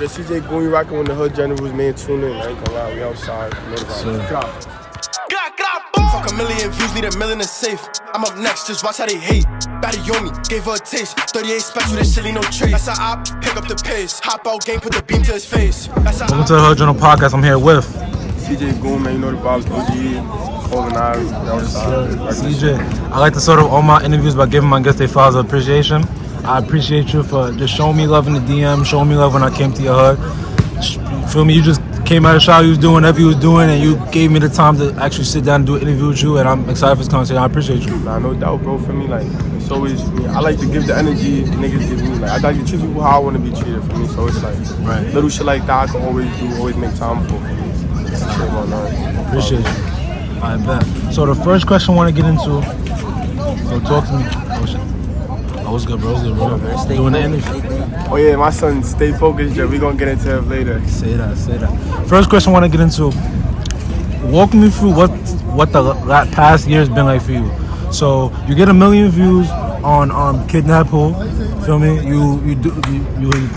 the CJ Goon, you rockin' with the Hood Generals, man, tune in. I ain't gonna lie, we outside. Fuck a million views, need a million in safe. I'm up next, just watch how they hate. Baddie on me, gave her a taste. 38 special, this shit ain't no trace. That's how I pick up the pace. Hop out game, put the beam to his face. Welcome to the Hood Journal Podcast. I'm here with CJ Goon, man, you know the vibes, OG, Courtlandt, outside. CJ. I like to start off all my interviews by giving my guests their flowers of appreciation. I appreciate you for just showing me love in the DM, showing me love when I came to your hood. Feel me? You just came out of the shower, you was doing whatever you was doing, and you gave me the time to actually sit down and do an interview with you, and I'm excited for this conversation. I appreciate you. Nah, no doubt, bro. For me, like, it's always for me. I like to give the energy niggas give me. Like, I like to treat people how I want to be treated for me. So it's like, little shit like that I can always do, always make time for. Appreciate you. I bet. So the first question I want to get into, so talk to me. Oh, shit. Oh, what's good, bro? What's good, bro? Man, doing the interview. Oh yeah, my son, stay focused, Jeff. We gonna get into it later. Say that. First question I want to get into. Walk me through what the past year has been like for you. So you get 1 million views on Kidnap, feel me? You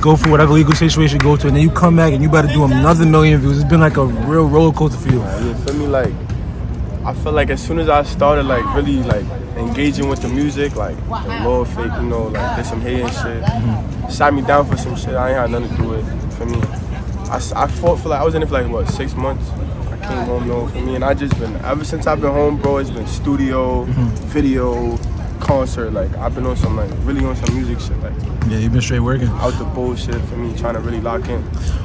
go for whatever legal situation you go to, and then you come back and you better do another 1 million views. It's been like a real roller coaster for you. Yeah, feel me? Like, I feel like as soon as I started like really like engaging with the music, like the Lord fake, you know, like did some hate and shit. Sat me down for some shit. I ain't had nothing to do with it. For me, I fought for like I was in it for like what 6 months. I came home, though, for me, and I just been ever since I've been home, bro. It's been studio, video, concert. Like I've been on some like really on some music shit. Like yeah, you've been straight working out the bullshit for me, trying to really lock in.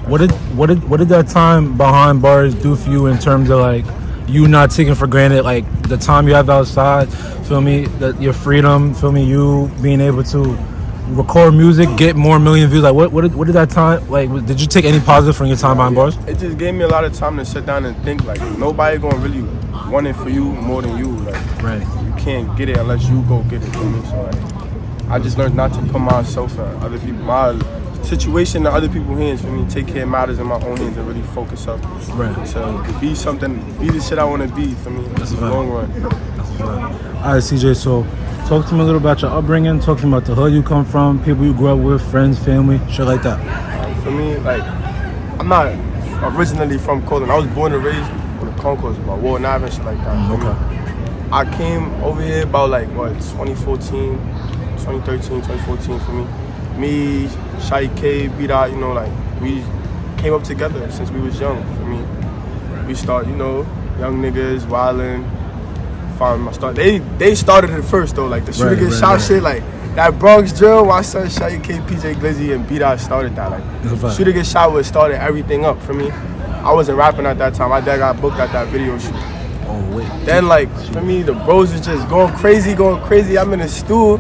What did that time behind bars do for you in terms of like you not taking for granted like the time you have outside? Feel me? That your freedom. Feel me? You being able to record music, get more 1 million views. Like what did that time like? Did you take any positive from your time behind bars? It just gave me a lot of time to sit down and think. Like nobody gonna really want it for you more than you. Like you can't get it unless you go get it. For me, so like I just learned not to put myself in other people, my situation in other people's hands. For me, take care of matters in my own hands and really focus up to be something, be the shit I want to be. For me, that's the long run. All right, CJ. So, talk to me a little about your upbringing. Talk to me about the hood you come from, people you grew up with, friends, family, shit like that. For me, like I'm not originally from Courtlandt. I was born and raised on the concourse, about Warden Ave and shit like that. Okay. I came over here about like what 2013, 2014 for me. Me, Shy K, B-Diddy, you know, like we came up together since we was young. For me, we start, you know, young niggas wildin'. They started it first though, like the shooter get shot shit, like that Bronx drill. My son Shy K, PJ Glizzy, and B-Diddy started that. Like shooter get shot was started everything up for me. I wasn't rapping at that time. My dad got booked at that video shoot. Oh wait. Then like for me, the bros was just going crazy. I'm in the stool.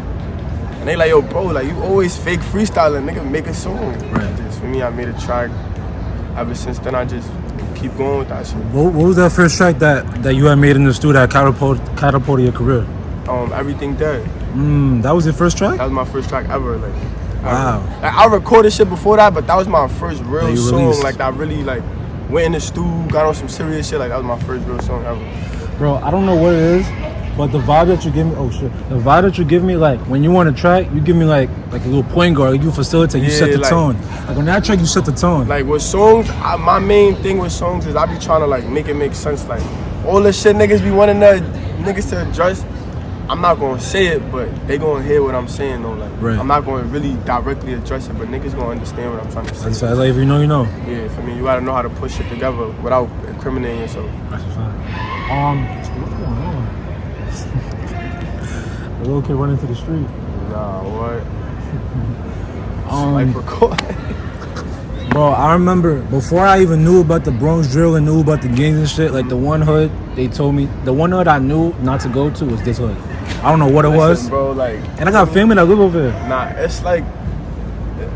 And they like, yo, bro, like you always fake freestyling, nigga, make a song. Just for me, I made a track. Ever since then, I just keep going with that shit. What was that first track that you had made in the studio that catapulted your career? Everything Dead. That was your first track? That was my first track ever. Like, wow. Like, I recorded shit before that, but that was my first real song. Released. Like I really like went in the studio, got on some serious shit. Like that was my first real song ever. Bro, I don't know what it is, but the vibe that you give me, the vibe that you give me, like when you want to track, you give me like a little point guard, like, you facilitate, you set the tone. Like on that track, you set the tone. Like with songs, my main thing with songs is I be trying to like make it make sense. Like all the shit niggas be wanting niggas to address, I'm not gonna say it, but they gonna hear what I'm saying though. Like I'm not gonna really directly address it, but niggas gonna understand what I'm trying to say. That's like if you know, you know. Yeah, for me, you gotta know how to push it together without incriminating yourself. That's fine. What's going on? The little kid running to the street. Nah, what? Like record. Bro, I remember before I even knew about the Bronx drill and knew about the gangs and shit, like the one hood, they told me, the one hood I knew not to go to was this hood. I don't know what it was. Bro, like, and I got family that live over there. Nah, it's like,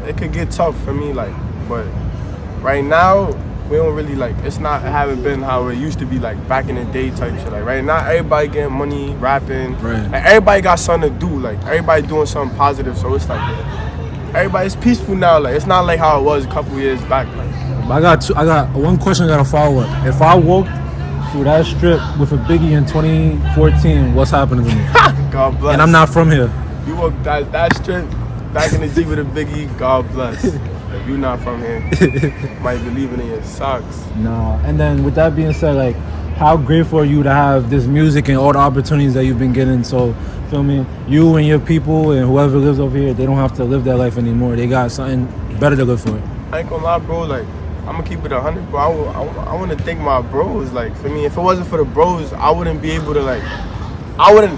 it could get tough for me, like, but right now, we don't really like, it haven't been how it used to be like back in the day type shit. Like right now, everybody getting money, rapping. Like everybody got something to do. Like everybody doing something positive. So it's like, everybody's peaceful now. Like it's not like how it was a couple years back. Like, I got one question I gotta follow up. If I walked through that strip with a Biggie in 2014, what's happening to me? God bless. And I'm not from here. You walked that strip back in the G with a Biggie, God bless. if you're not from here, might be leaving in your socks. Nah. And then with that being said, like, how grateful are you to have this music and all the opportunities that you've been getting? So, feel me? You and your people and whoever lives over here, they don't have to live that life anymore. They got something better to live for. I ain't gonna lie, bro. Like, I'm gonna keep it 100, bro. I want to thank my bros. Like, for me, if it wasn't for the bros, I wouldn't be able to, like,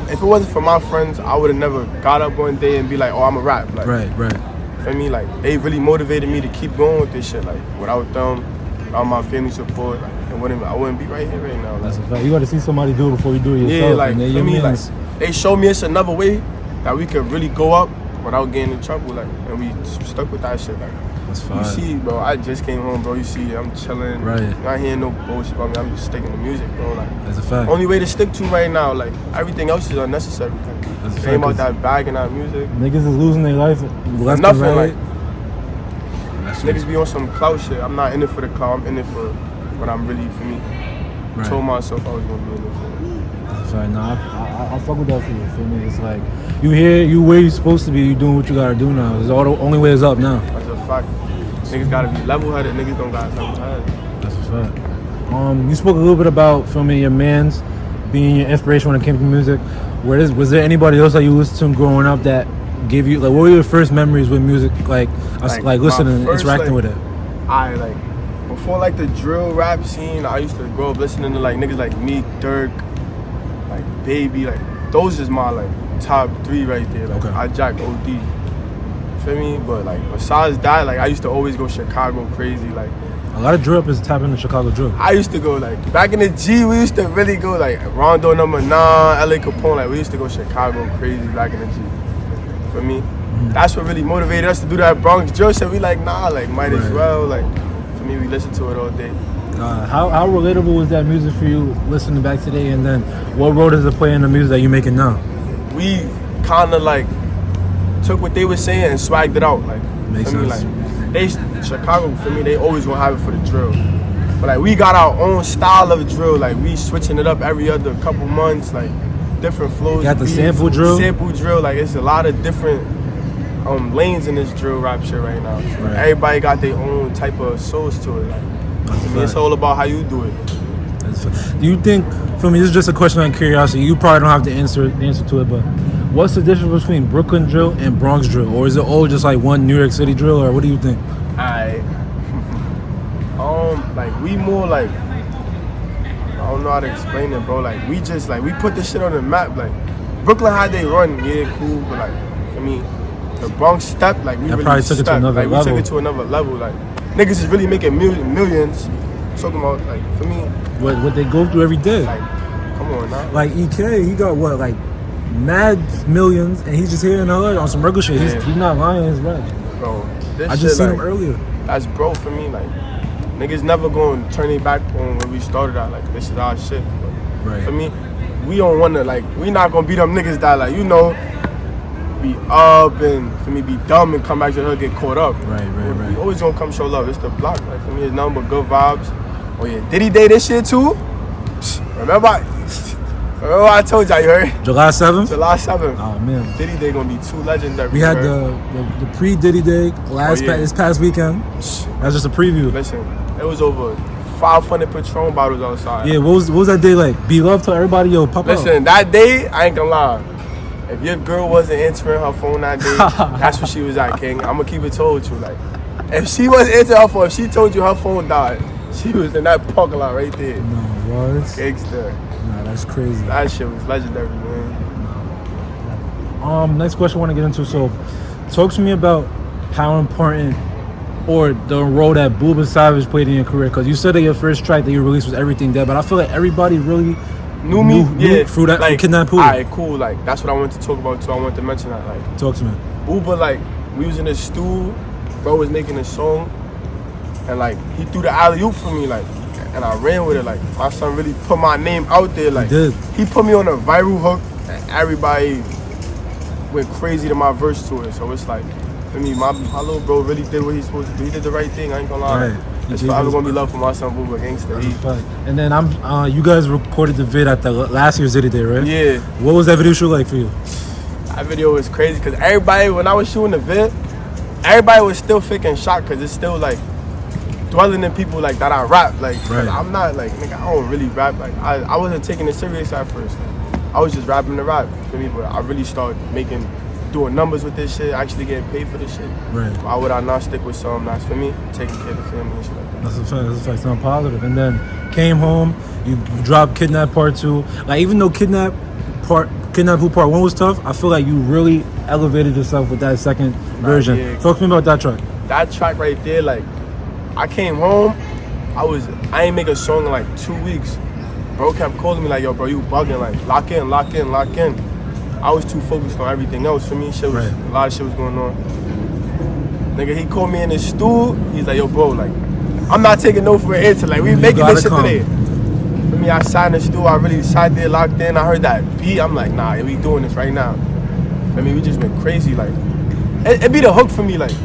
if it wasn't for my friends, I would have never got up one day and be like, oh, I'm a rap. Like, Right. For me, like, they really motivated me to keep going with this shit. Like, without them, without my family support, I wouldn't be right here right now. Like, That's a fact. You got to see somebody do it before you do it yourself. yeah, like, and for me, like, they showed me it's another way that we could really go up without getting in trouble. Like, and we stuck with that shit. Like, that's fine. you see, bro, I just came home, bro. You see, I'm chilling. Right. You're not hearing no bullshit about me. I'm just sticking to music, bro. Like, That's a fact. only way to stick to right now. Like, everything else is unnecessary. Like, That's a it ain't fact, about that bag and that music. Niggas is losing their life left Nothing, and right. like, niggas be on some clout shit. I'm not in it for the clout. I'm in it for what I'm really, for me. Right. Told myself I was gonna be in it for. That's right. Nah, I fuck with that for you. Feel me? It's like you here, you where you supposed to be. You doing what you gotta do now. It's all the only way is up now. That's a fact. Niggas gotta be level-headed. Niggas don't gotta level-headed. That's a fact. You spoke a little bit about filming your mans being your inspiration when it came to music. Was there anybody else that you listened to growing up that gave you, like, what were your first memories with music? Like listening and interacting with it. Before like the drill rap scene, I used to grow up listening to like niggas like Meek, Dirk, like Baby, like those is my like top 3 right there. Like, Okay. I jack OD. Feel me? But like besides that, like I used to always go Chicago crazy. Like A lot of drill rappers tap into Chicago drill. I used to go like back in the G, we used to really go like Rondo number 9, LA Capone, like we used to go Chicago crazy back in the G. For me, that's what really motivated us to do that Bronx drill shit. We like, nah, like might as well. Like for me, we listen to it all day. How relatable was that music for you listening back today? And then what role does it play in the music that you're making now? We kind of like took what they were saying and swagged it out. Like Makes for me, sense. like Chicago for me, they always gonna have it for the drill. But like we got our own style of drill. Like we switching it up every other couple months. Like different flows. You got the beats, sample drill? Sample drill. Like it's a lot of different lanes in this drill rap shit right now. Right. Everybody got their own type of source to it. Like I mean, it's all about how you do it. Do you think, for me, this is just a question on curiosity, you probably don't have to answer to it, but what's the difference between Brooklyn drill and Bronx drill? Or is it all just like one New York City drill, or what do you think? Like we more like, I don't know how to explain it, bro. Like we just like, we put this shit on the map. Like Brooklyn had they run, yeah, cool, but like, for me, the Bronx step, like we That really probably took it to stepped. another Like we level. took it to another level. Like niggas is really making millions. Talking about like, for me, What they go through every day. like, come on now. Like EK, he got what, like mad millions, and he's just here in LA on some regular shit. Yeah. He's not lying his rap. Bro, this I shit, just seen like, him earlier. That's bro for me. Like niggas never gonna turn their back on when we started out. Like this is our shit. But Right. for me, we don't wanna like, we not gonna be them niggas that like, you know, be up and for me be dumb and come back to the hood get caught up. Right. We always gonna come show love. It's the block. Like for me, it's nothing but good vibes. Oh yeah, Diddy Day this shit too. Remember I told y'all, you heard? July 7th? July 7th. Oh man. Diddy Day gonna be too legendary. We you had heard? the pre-Diddy Day this past weekend. That's just a preview. Listen, it was over 500 Patron bottles outside. Yeah, what was that day like? Be love to everybody, yo, pop out. Listen, that day, I ain't gonna lie. If your girl wasn't answering her phone that day, that's what she was at, King. I'm gonna keep it told with you. Like, if she wasn't answering her phone, if she told you her phone died, she was in that parking lot right there. No, what? Gangster. Nah, that's crazy. That shit was legendary, man. Next question I want to get into. So, talk to me about how important or the role that Bouba Savage played in your career. Because you said that your first track that you released was Everything Dead, but I feel like everybody really Knew me? Yeah. through that, like, Kidnap. Alright, cool. Like, that's what I wanted to talk about too. I wanted to mention that. Like, Talk to me. Bouba, like, we was in the stew, bro was making a song, and like, he threw the alley-oop for me, like, and I ran with it. Like, my son really put my name out there. Like, he put me on a viral hook, and everybody went crazy to my verse to it. So it's like, for me, my little bro really did what he's supposed to do. He did the right thing. I ain't gonna lie. Right. It's forever gonna be love for my son, Bouba Gangsta. And then you guys recorded the vid at the last year's Diddy Day, right? Yeah. What was that video shoot like for you? That video was crazy because everybody, when I was shooting the vid, everybody was still faking shock because it's still like dwelling in people like that I rap. Like, I'm not like, nigga, I don't really rap. Like, I wasn't taking it serious at first. I was just rapping to rap, for me, but I really started doing numbers with this shit, actually getting paid for this shit. Right. Why would I not stick with something that's for me, taking care of the family and shit like that? That's a fact, sound positive. And then came home, you dropped Kidnap Part 2. Like, even though Kidnap Who Part 1 was tough, I feel like you really elevated yourself with that second version. Yeah. Talk to me about that track. That track right there, like, I came home, I ain't make a song in like 2 weeks. Bro kept calling me like, yo, bro, you bugging, like, lock in. I was too focused on everything else. For me, a lot of shit was going on. Nigga, he called me in his stool. He's like, yo, bro, like, I'm not taking no for an answer. Like, we making this shit today. For me, I sat in the stool. I really sat there, locked in. I heard that beat. I'm like, nah, we doing this right now. I mean, we just been crazy. Like, it be the hook for me. Like,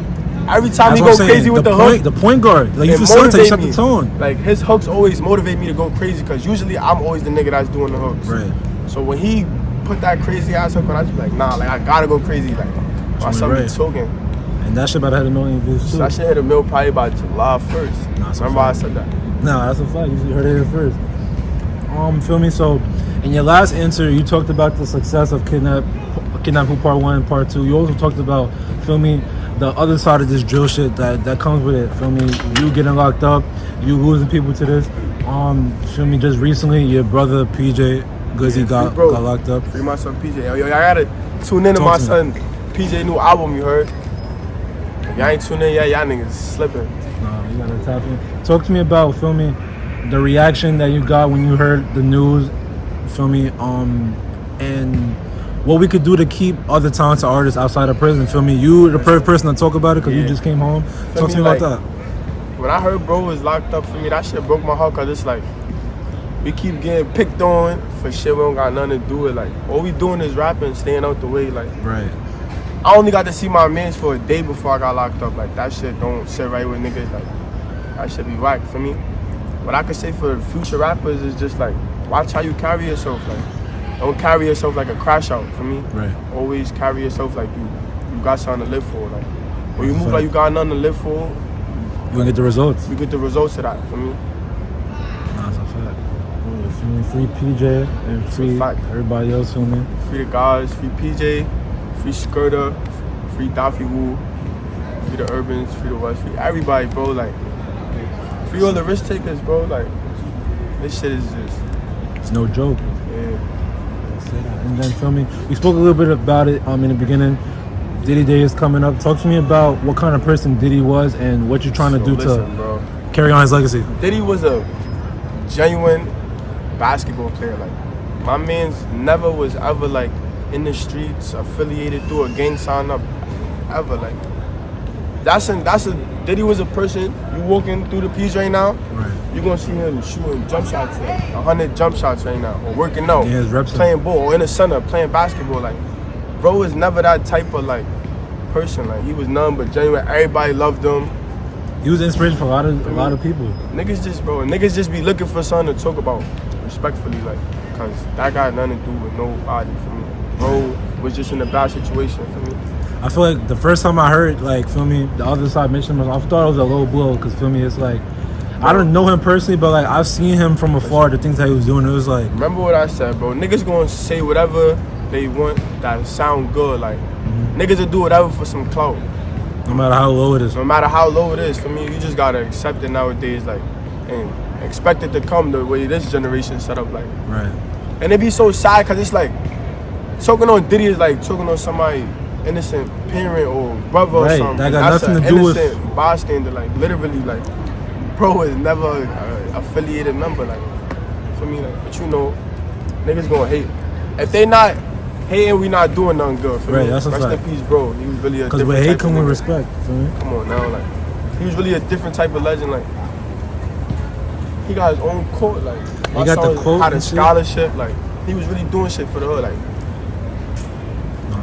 every time he go crazy with the hook. The point guard. Like, you facilitate, set the tone. Like, his hooks always motivate me to go crazy because usually I'm always the nigga that's doing the hooks. Right. So when he put that crazy ass hook on, I just be like, nah, like, I gotta go crazy. Like, my son be talking. And that shit about to hit a million views too. That shit hit a mill probably by July 1st. Remember I said that? No, that's a fact. You heard it here first. Feel me? So, in your last answer, you talked about the success of Kidnap Who Part 1 and Part 2. You also talked about, feel me, the other side of this drill shit that comes with it. Feel me? You getting locked up, you losing people to this. Feel me? Just recently, your brother PJ Glizzy got locked up. Free my son PJ. Yo, I gotta tune in to my son PJ new album. You heard? If y'all ain't tuning in yet, y'all niggas slipping. Nah, you gotta tap in. Talk to me about, feel me, the reaction that you got when you heard the news. Feel me? And what we could do to keep other talented artists outside of prison. Feel me? You the perfect person to talk about it because you just came home. Talk to me about that. When I heard bro was locked up, for me, that shit broke my heart because it's like, we keep getting picked on for shit we don't got nothing to do with. Like, all we doing is rapping, staying out the way. Like, right. I only got to see my mans for a day before I got locked up. Like, that shit don't sit right with niggas. Like, that shit be whack for me. What I could say for future rappers is just like, watch how you carry yourself. Like, don't carry yourself like a crash out for me. Right. Always carry yourself like you got something to live for. Like, when you move like you got nothing to live for, you gonna get the results. You get the results of that for me. Nah, it's a fact. Feel me? Free PJ and free everybody else. Feel me? Free the guys, free PJ, free Skirter, free Daffy Woo, free the Urbans, free the West, free everybody, bro. Like, free all the risk takers, bro. Like, this shit is just, it's no joke. Yeah. And then, feel me, we spoke a little bit about it in the beginning. Diddy Day is coming up. Talk to me about what kind of person Diddy was and what you're trying to do to carry on his legacy. Diddy was a genuine basketball player. Like, my man's never was ever like in the streets, affiliated through a gang sign up, ever. Like, Diddy was a person, you walking through the P's right now, you're gonna see him shooting jump shots, like 100 jump shots right now, or working out, playing ball, or in the center, playing basketball. Like, bro was never that type of like person. Like, he was none but genuine. Everybody loved him. He was inspiration for a lot of people. Niggas just be looking for something to talk about, respectfully, like, cause that got nothing to do with nobody for me. Bro was just in a bad situation for me. I feel like the first time I heard, like, feel me, the other side mention him, I thought it was a low blow, cause feel me, it's like, I don't know him personally, but like, I've seen him from afar, the things that he was doing, it was like. Remember what I said, bro, niggas gonna say whatever they want that sound good, like, niggas will do whatever for some clout. No matter how low it is. No matter how low it is, for me, you just gotta accept it nowadays, like, and expect it to come the way this generation set up, like. Right. And it be so sad, cause it's like, talking on Diddy is like talking on somebody innocent parent or brother or something. That got nothing to do with innocent bystander, like, literally, like, bro is never affiliated member, like, for me, like, but you know, niggas gonna hate. If they not hating, we not doing nothing good, for me. That's a fact. Rest in peace, bro. He was really a different type of nigga. Cause with hate come with respect, for me. Come on now, like, he was really a different type of legend, like, he got his own court, like, he got the quote, had a scholarship, like, he was really doing shit for the hood, like.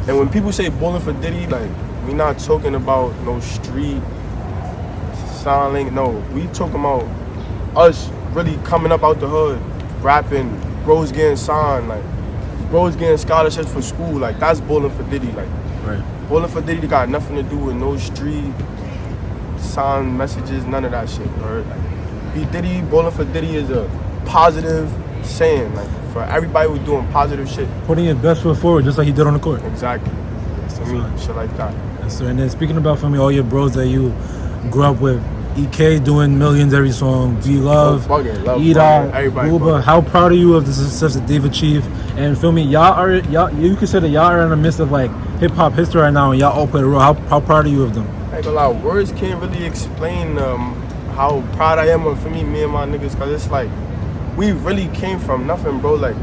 And when people say bowling for Diddy, like, we not talking about no street signing. No, we talking about us really coming up out the hood, rapping, bros getting signed, like, bros getting scholarships for school. Like, that's bowling for Diddy, like. Right. Bowling for Diddy got nothing to do with no street sign messages, none of that shit. Right? Like, B-Diddy, Bowling for Diddy is a positive saying, like for everybody who's doing positive shit. Putting your best foot forward, just like he did on the court. Exactly. To me, shit like that. Yes, sir. And then speaking about, for me, all your bros that you grew up with, EK doing millions every song, V-Love, Ida, Bouba. How proud are you of the success that they've achieved? And feel me, you consider y'all are in the midst of like hip hop history right now, and y'all all play a role. How proud are you of them? Like a lot of words can't really explain how proud I am of me and my niggas, cause it's like we really came from nothing, bro. Like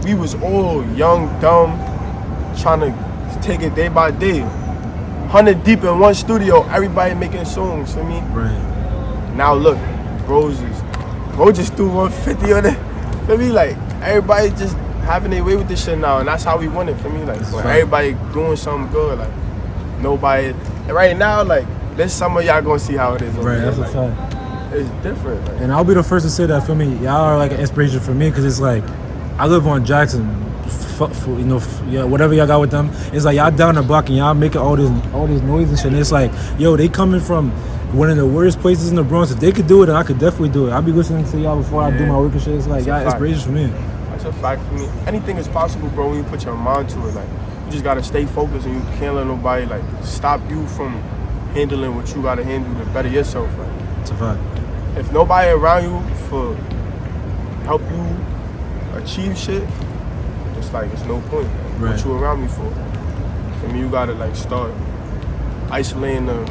we was all young, dumb, trying to take it day by day. 100 deep in one studio, everybody making songs for me. Right. Now look, bro just threw 150 on it. For me, like everybody just having their way with this shit now, and that's how we want it. For me, like when everybody doing something good, like nobody. Right now, like this summer, y'all gonna see how it is. Right, that's like, a fact. It's different. Like. And I'll be the first to say that, for me, y'all are like an inspiration for me, because it's like I live on Jackson. You know, yeah, whatever y'all got with them, it's like y'all down the block and y'all making all this noise and shit. And it's like, yo, they coming from one of the worst places in the Bronx. If they could do it, then I could definitely do it. I'll be listening to y'all before I do my work and shit. It's like y'all inspiration for me. That's a fact for me. Anything is possible, bro, when you put your mind to it. Like you just gotta stay focused, and you can't let nobody like stop you from handling what you gotta handle to better yourself. Like it's a fact. If nobody around you for help you achieve shit, it's like it's no point. Right. What you around me for? I mean, you gotta like start isolating the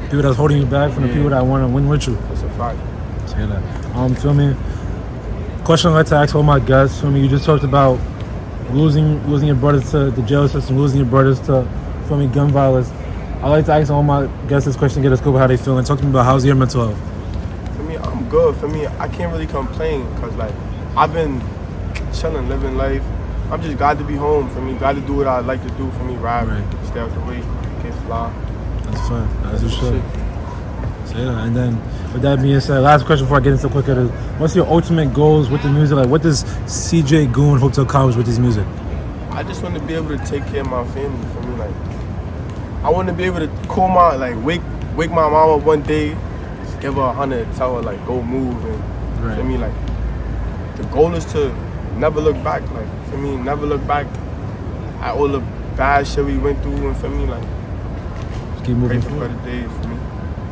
people that's holding you back from the people that want to win with you. That's a fact. Say that. Feel me? Question I like to ask all my guests. Feel me? You just talked about losing your brothers to the jail system, losing your brothers to, feel me, gun violence. I like to ask all my guests this question, get a scoop of how they feel, and talk to me about how's your mental health. For me, I'm good. For me, I can't really complain, because like I've been chilling, living life. I'm just glad to be home. For me, glad to do what I like to do. For me, ride, stay out the way, get fly. That's fun. That's your shit. So yeah, and then with that being said, last question before I get into quick is, what's your ultimate goals with the music? Like, what does CJ Goon hope to accomplish with his music? I just want to be able to take care of my family. For me, like I want to be able to call my wake my mama one day, just give her 100, tell her like go move, and for me, like the goal is to never look back. Like for me, never look back at all the bad shit we went through, and for me, like just keep moving for better days. For me,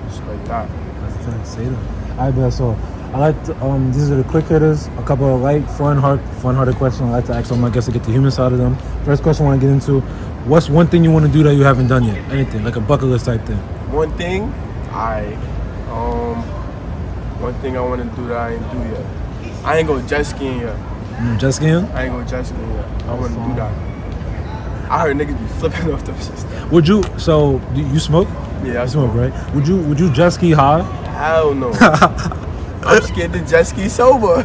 just like that. That's the fact. Say that. Alright, bet. So I like to, these are the quick hitters. A couple of light, fun-hearted questions. I like to ask all my guests to get the human side of them. First question I want to get into: what's one thing you want to do that you haven't done yet? Anything like a bucket list type thing. One thing, one thing I want to do that I ain't do yet. I ain't go jet skiing yet. Jet skiing? I ain't go jet skiing yet. I want to do that. I heard niggas be flipping off them shit. Would you? So you smoke? Yeah, I smoke, right? Would you jet ski high? Hell no. I'm scared to jet ski sober.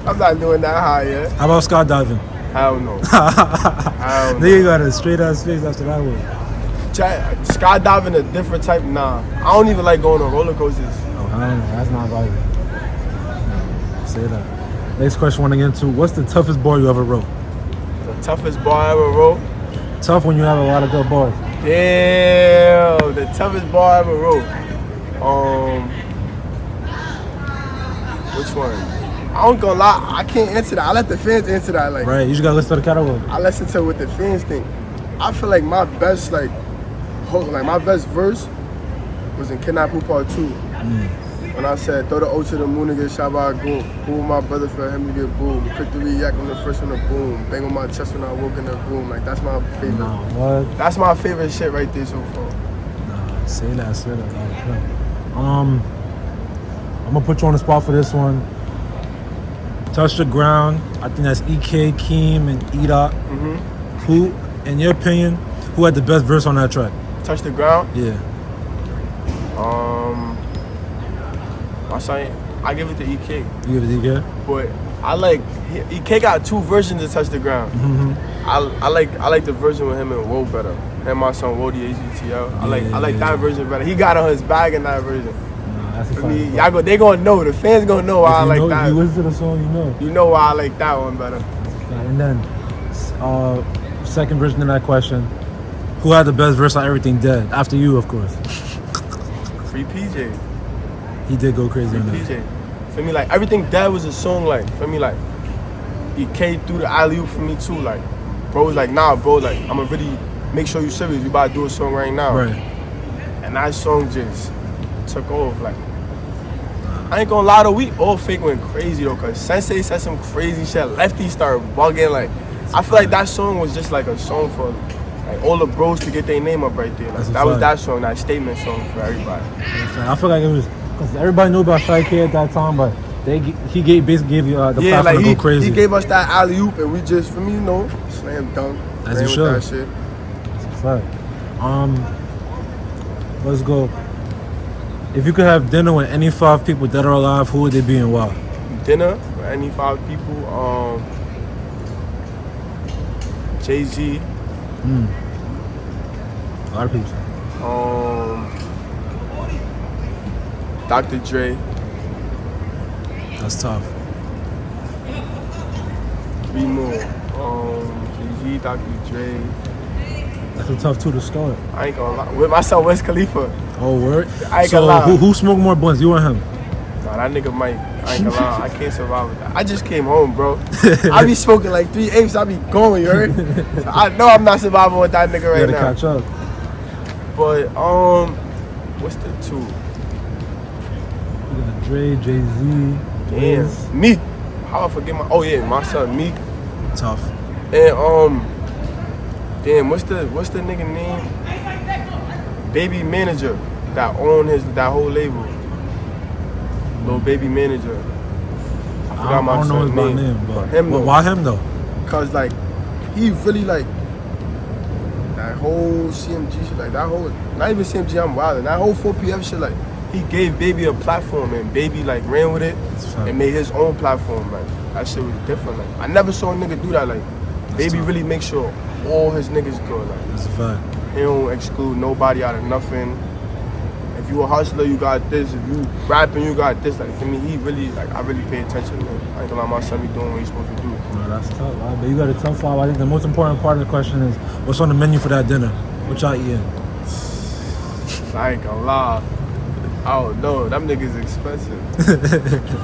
I'm not doing that high yet. How about skydiving? Hell no. Hell no. Then you got a straight ass face after that one. Skydiving a different type. Nah, I don't even like going on roller coasters. Oh, hell no, that's not violent. Say that. Next question I want to get into: what's the toughest bar you ever wrote? The toughest bar I ever wrote? Tough when you have a lot of good bars. Damn, the toughest bar I ever wrote. Which one? I don't gonna lie, I can't answer that. I let the fans answer that. Like, right, you just gotta listen to the catalog. I listen to what the fans think. I feel like my best my best verse was in Kidnap Part 2. When I said, throw the O to the moon and get shot by a goon. Boom, my brother for him to get boom. Quick to react on the first one to boom. Bang on my chest when I woke in the room. Like, that's my favorite. Nah, what? That's my favorite shit right there so far. Nah, say that. I'm gonna put you on the spot for this one. Touch the Ground. I think that's EK, Keem, and Ida. Who, in your opinion, who had the best verse on that track? Touch the Ground? Yeah. I give it to EK. You give it to EK? But I like EK got two versions of Touch the Ground. I like the version with him and Woe better. And my son Woe the AGTL. I like that version better. He got on his bag in that version. That's a fact. They gonna know. The fans gonna know why I like that. If you listen to the song, you know. You know why I like that one better. And then second version of that question. Who had the best verse on Everything Dead? After you, of course. Free PJ. He did go crazy Free on that. PJ. For me, like, Everything Dead was a song, like, for me, like, he came through the alley-oop for me, too. Like, bro was like, nah, bro, like, I'm gonna really make sure you serious. We about to do a song right now. Right. And that song just took off, like. I ain't gonna lie though, we all fake went crazy though, cause Sensei said some crazy shit. Lefty started bugging, like, I feel like that song was just like a song for like all the bros to get their name up right there. Like, that was that song, that statement song for everybody. I feel like it was, cause everybody knew about Shy K at that time, but he basically gave you the platform to go crazy. He gave us that alley oop, and we just, for me, you know, slam dunk. As you should. That shit. That's a fact. Let's go. If you could have dinner with any 5 people dead or alive, who would they be and why? Dinner with any 5 people? Jay-Z. A lot of people. Dr. Dre. That's tough. 3 more. Jay-Z, Dr. Dre. That's a tough 2 to start. I ain't gonna lie. With myself, Wiz Khalifa. Oh, word? I ain't gonna lie. Who smoked more blunts, you or him? Nah, that nigga Mike. I ain't gonna lie. I can't survive with that. I just came home, bro. I be smoking like 3 apes. I be going, you heard? So I know I'm not surviving with that nigga right now. You gotta catch up. But, what's the 2? You got Dre, Jay-Z. Damn. Meek. How I forget my... Oh, yeah, my son, Meek. Tough. And, damn, what's the nigga name? Baby Manager that owned that whole label. Little Baby Manager. I forgot my son's name. But him though. Why him though? Cause like he really like that whole CMG shit, like that whole, not even CMG, I'm wildin'. That whole 4PF shit, like he gave Baby a platform and Baby like ran with it and made his own platform. Like that shit was different. Like I never saw a nigga do that. Like Baby really make sure all his niggas good. Like that's a fact. He don't exclude nobody out of nothing. If you a hustler, you got this. If you rapping, you got this. Like for me, he really like I really pay attention. Man. I ain't gonna lie, my son be doing what he's supposed to do. No, that's tough. Right? But you got a tough 5. I think the most important part of the question is what's on the menu for that dinner? What y'all eating? I ain't gonna lie. I don't know. Them niggas expensive.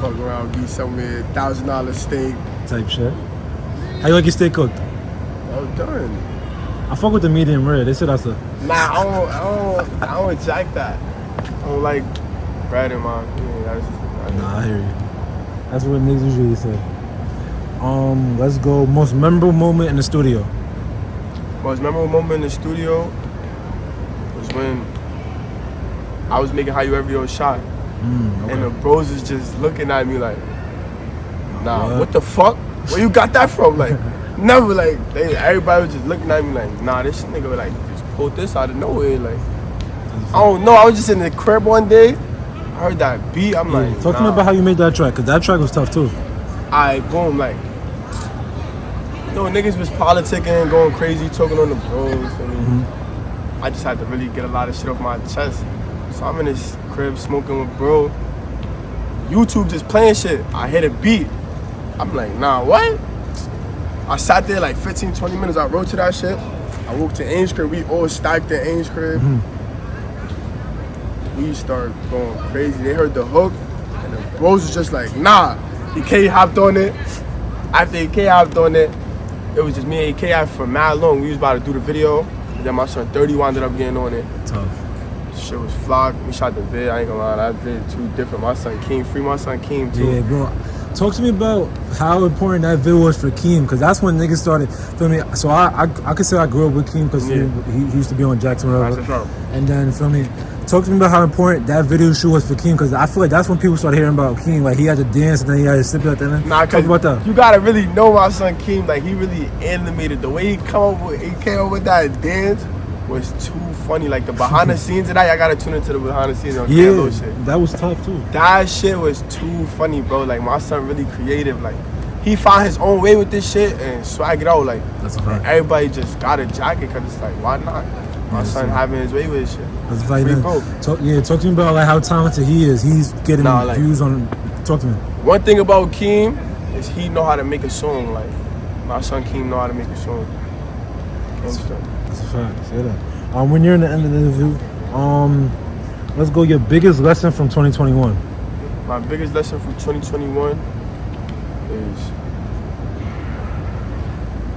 Fuck around, be somewhere $1,000 steak type shit. How you like your steak cooked? Well done. I fuck with the medium rare. They said that's a... Nah, I don't jack that. I don't like bread in my... Nah, I hear you. That's what niggas usually say. Let's go. Most memorable moment in the studio. Most memorable moment in the studio was when I was making How You Ever Yo shot. Okay. And the bros is just looking at me like, nah, what the fuck? Where you got that from? Like, never, like, everybody was just looking at me like, nah, this nigga like just pulled this out of nowhere. Like, I don't know. I was just in the crib one day. I heard that beat. I'm like, talk to me about how you made that track, because that track was tough too. Boom, like, you know, niggas was politicking, going crazy, talking on the bros. I mean, I just had to really get a lot of shit off my chest. So I'm in this crib smoking with bro. YouTube just playing shit. I hit a beat. I'm like, nah, what? I sat there like 15, 20 minutes. I wrote to that shit. I woke to Ames crib. We all stacked in Ames crib. We started going crazy. They heard the hook, and the bros was just like, nah. EK hopped on it. After EK hopped on it, it was just me and EK for mad long. We was about to do the video, and then my son 30 wound up getting on it. Tough. Shit was flocked. We shot the vid. I ain't gonna lie, that vid too different. My son Keem, free my son Keem too. Yeah, bro. Talk to me about how important that video was for Keem, because that's when niggas started filming. So I could say I grew up with Keem because he used to be on Jackson Road. And then, feel me, talk to me about how important that video shoot was for Keem, because I feel like that's when people started hearing about Keem. Like he had to dance and then he had to sip it at the end. Nah, talk about that. You gotta really know my son Keem. Like he really animated. The way he came up with that dance was too funny. Like the behind the scenes of that, I gotta tune into the behind the scenes on Kidnap shit. That was tough too. That shit was too funny, bro. Like my son really creative. Like he found his own way with this shit and swag it out. Like that's a fact. Everybody just got a jacket because it's like, why not? My son having his way with his shit. That's right. Talk to me about like how talented he is. He's getting views on. Talk to me. One thing about Keem is he know how to make a song. Like my son Keem know how to make a song. That's a fact. Say that. When you're in the end of the interview, let's go. Your biggest lesson from 2021. My biggest lesson from 2021 is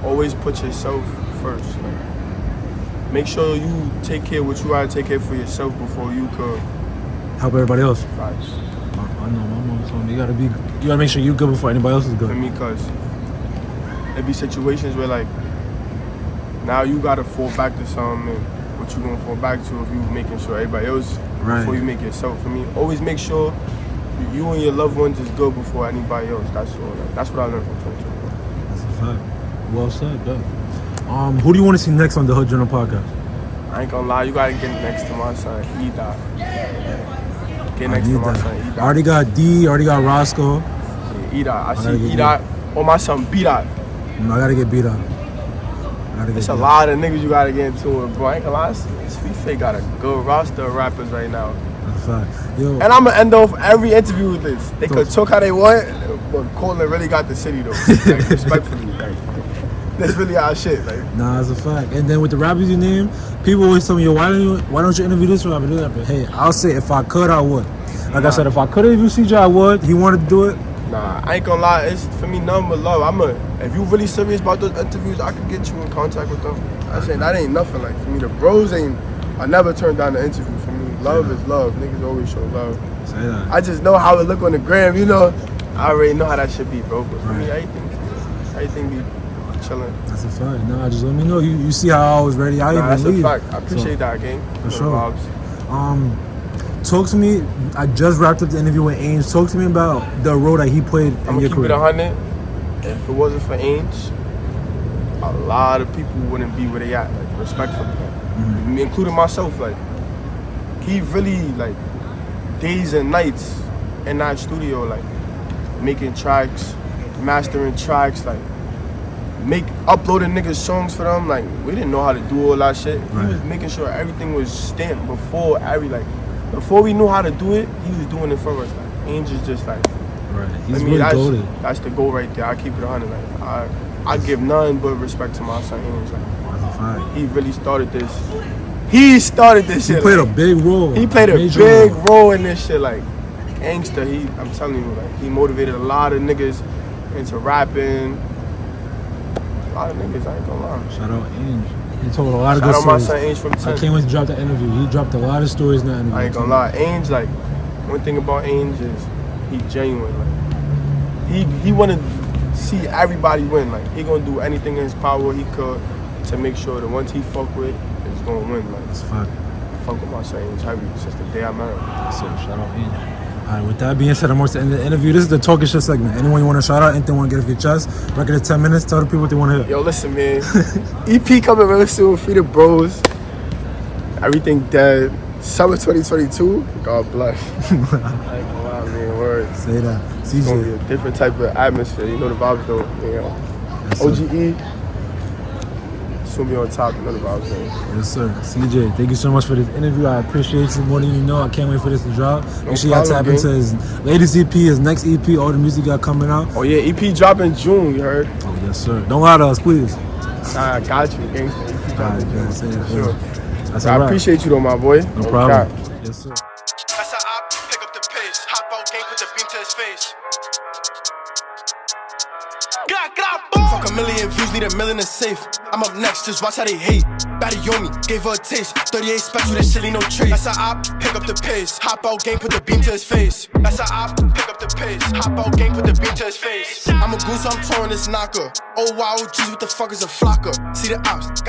always put yourself first. Like, make sure you take care of what you gotta take care for yourself before you could help everybody else. Facts. I know my mom told me you gotta make sure you're good before anybody else is good. For me, cause there be situations where like now you gotta fall back to something, and what you gonna fall back to if you making sure everybody else before you make yourself. For me, always make sure you and your loved ones is good before anybody else. That's all. Like, that's what I learned from 2021. That's a fact. Well said, though. Who do you want to see next on the Hood Journal podcast? I ain't gonna lie, you gotta get next to my son, E-Dot. Get next to my son, E-Dot. I already got D, already got Roscoe. Yeah, E-Dot. I see E-Dot. Or my son, B-Dot. No, I gotta get B-Dot. It's a lot of niggas you gotta get into it, bro. I ain't gonna lie, Sweet got a good roster of rappers right now. That's a fact. Yo. And I'm gonna end off every interview with this. They could talk how they want, but Courtlandt really got the city though. Like, respectfully, like, that's really our shit. Like, nah, it's a fact. And then with the rappers you name, people always tell me, yo, why don't you interview this rapper? But hey, I'll say if I could, I would. Like I said, if I could interview CJ, I would. He wanted to do it. Nah, I ain't gonna lie. It's for me nothing but love. If you really serious about those interviews, I can get you in contact with them. I say that ain't nothing. Like for me, the bros ain't. I never turned down the interview. For me, love is love. Niggas always show love. Say that. I just know how it look on the gram. You know, I already know how that should be, bro. But for me, everything be chilling. That's a fact. Nah, just let me know. You see how I was ready. That's a fact. I appreciate that, gang. For sure. Talk to me. I just wrapped up the interview with Ainge. Talk to me about the role that he played in your career. I'm gonna keep it 100. If it wasn't for Ainge, a lot of people wouldn't be where they at. Like, respectfully, including myself. Like, he really like days and nights in that studio, like making tracks, mastering tracks, like uploading niggas songs for them. Like, we didn't know how to do all that shit. He was making sure everything was stamped before we knew how to do it. He was doing it for us. Like, Ainge is just like, He's really goated. That's the goal right there. I keep it 100. Like, I give none but respect to my son Ainge. Like, he really started this. He started this shit. He played a big role. He played a big role in this shit. Like, gangster. I'm telling you, like, he motivated a lot of niggas into rapping. A lot of niggas, I ain't gonna lie. Shout out Ainge. He told a lot of good stories. Shout out my son Ainge from 10. I can't wait to drop the interview. He dropped a lot of stories in that interview. I ain't gonna lie. Ainge, like, one thing about Ainge is he genuine. Like, he wanna see everybody win. Like, he gonna do anything in his power he could to make sure the ones he fuck with is gonna win. Like, that's a fact. I fuck with my son Ainge heavy since the day I met him. So shout out Ainge. All right, with that being said, I'm almost to end the interview. This is the Talking Shit segment. Anyone you want to shout out, anything you want to get off your chest, record of 10 minutes, tell the people what they want to hear. Yo, listen, man. EP coming real soon, Free the Bros. Everything dead. Summer 2022. God bless. I ain't gonna lie, man. Word. Say that. It's gonna be a different type of atmosphere. You know the vibes, though. You know. Yes, OGE. Soon be on top. You know the vibes, though. Yes, sir. CJ, thank you so much for this interview. I appreciate you more than you know. I can't wait for this to drop. Make sure y'all tap into his latest EP, his next EP, all the music got coming out. Oh, yeah. EP drop in June, you heard? Oh, yes, sir. Don't lie to us, please. Nah, I got you, gangster. EP drop in June. Say that. Sure. That's I appreciate you, though, my boy. No problem. Yes, sir. That's how I pick up the pace. Hop out game, put the beam to his face. Fuck a million views, need $1 million in safe. I'm up next, just watch how they hate. Batty on me, gave her a taste. 38 special, that shit leave no trace. That's how I pick up the pace. Hop out game, put the beam to his face. That's how I pick up the pace. Hop out game, put the beam to his face. I'm a goon, so I'm touring this knocker. Oh wow, geez, what the fuck is a flocker? See the ops.